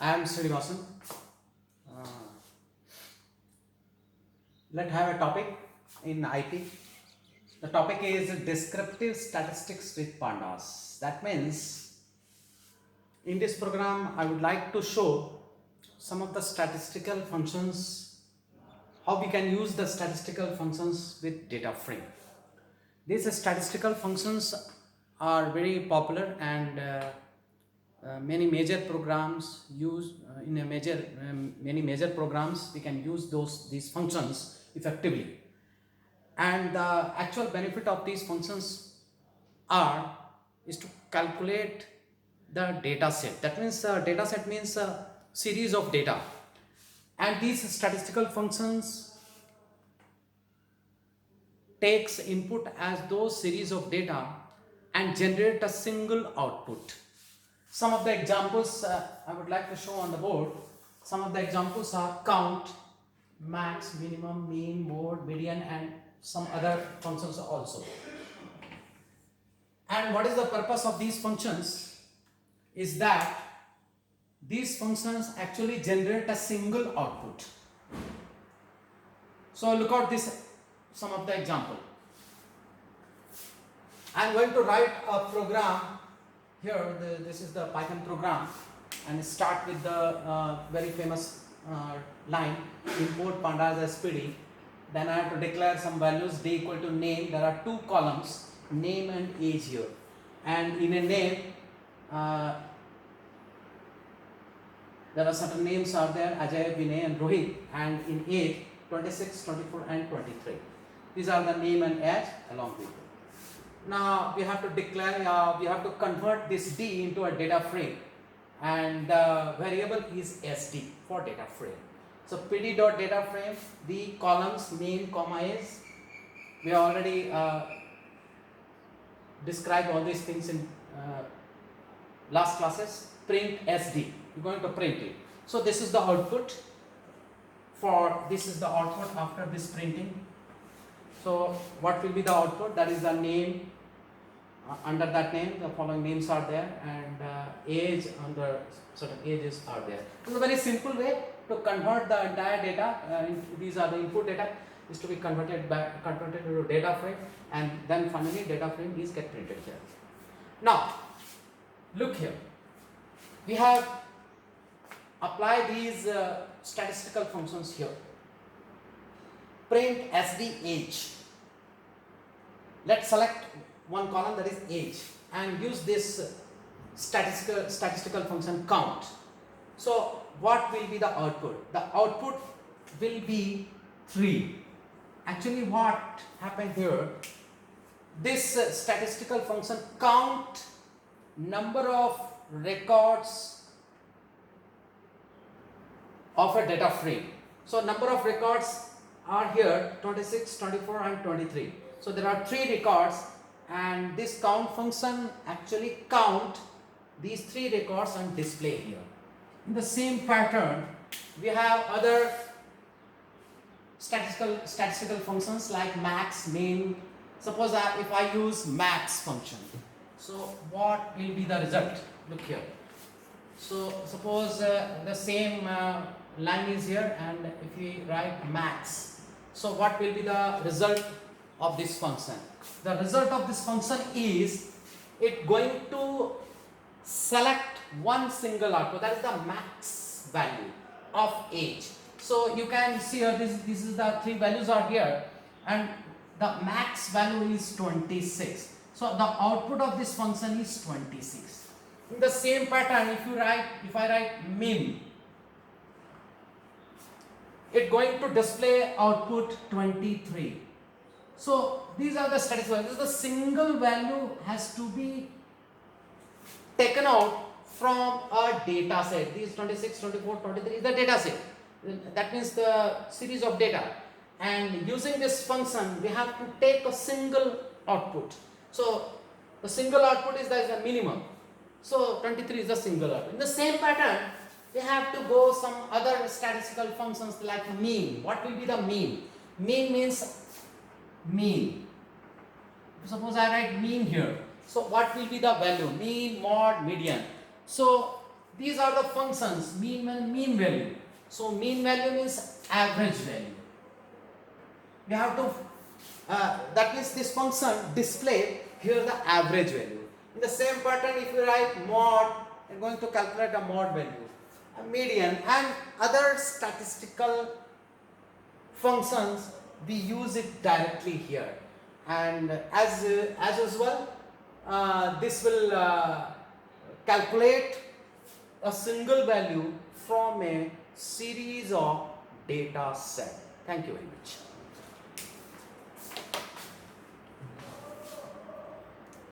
I am Sriniwasan. Let's have a topic in IT. The topic is descriptive statistics with pandas. That means in this program I would like to show some of the statistical functions, how we can use the statistical functions with data frame. These statistical functions are very popular and many major programs use many major programs we can use these functions effectively, and the actual benefit of these functions are is to calculate the data set. That means data set means a series of data, and these statistical functions takes input as those series of data and generate a single output. Some of the examples I would like to show on the board. Some of the examples are count, max, minimum, mean, mode, median, and some other functions also. And what is the purpose of these functions is that these functions actually generate a single output. So look at this, some of the example. I am going to write a program here. This is the Python program, and start with the very famous line, import Panda as SPD. Then I have to declare some values, d equal to name. There are two columns, name and age here, and in a name there are certain names are there, Ajay, Vinay and Rohit, and in age 26, 24 and 23. These are the name and age along with it. Now we have to declare, we have to convert this d into a data frame, and the variable is sd for data frame. So pd dot data frame, the columns name comma age. We already described all these things in last classes. Print sd, you're going to print it. So this is the output for, this is the output after this printing. So what will be the output? That is the name. Under that name, the following names are there, and age, under certain ages are there. It's a very simple way to convert the entire data. These are the input data, is to be converted into data frame, and then finally data frame is get printed here. Now look here, we have applied these statistical functions here. Print sd age. Let's select one column, that is age, and use this statistical function count. So what will be the output? The output will be 3. Actually what happened here, this statistical function count number of records of a data frame. So number of records are here 26, 24 and 23. So there are 3 records, and this count function actually count these 3 records and display here. In the same pattern, we have other statistical functions like max, min. Suppose if I use max function, so what will be the result? Look here. So suppose the same line is here, and if we write max, so what will be the result of this function? The result of this function is it going to select one single output, that is the max value of age. So you can see here, this is the 3 values are here, and the max value is 26. So the output of this function is 26. In the same pattern, if I write min, it going to display output 23. So these are the statistics. This is the single value has to be taken out from a data set. These 26, 24, 23 is the data set. That means the series of data. And using this function, we have to take a single output. So the single output is the minimum. So 23 is the single output. In the same pattern, we have to go some other statistical functions like mean. What will be the mean? Mean means mean. Suppose I write mean here. So what will be the value? Mean, mod, median. So these are the functions, mean value. So mean value means average value. We have to, that means this function display here the average value. In the same pattern, if you write mod, you are going to calculate a mod value, a median, and other statistical functions, we use it directly here. And as usual, this will calculate a single value from a series of data set. Thank you very much.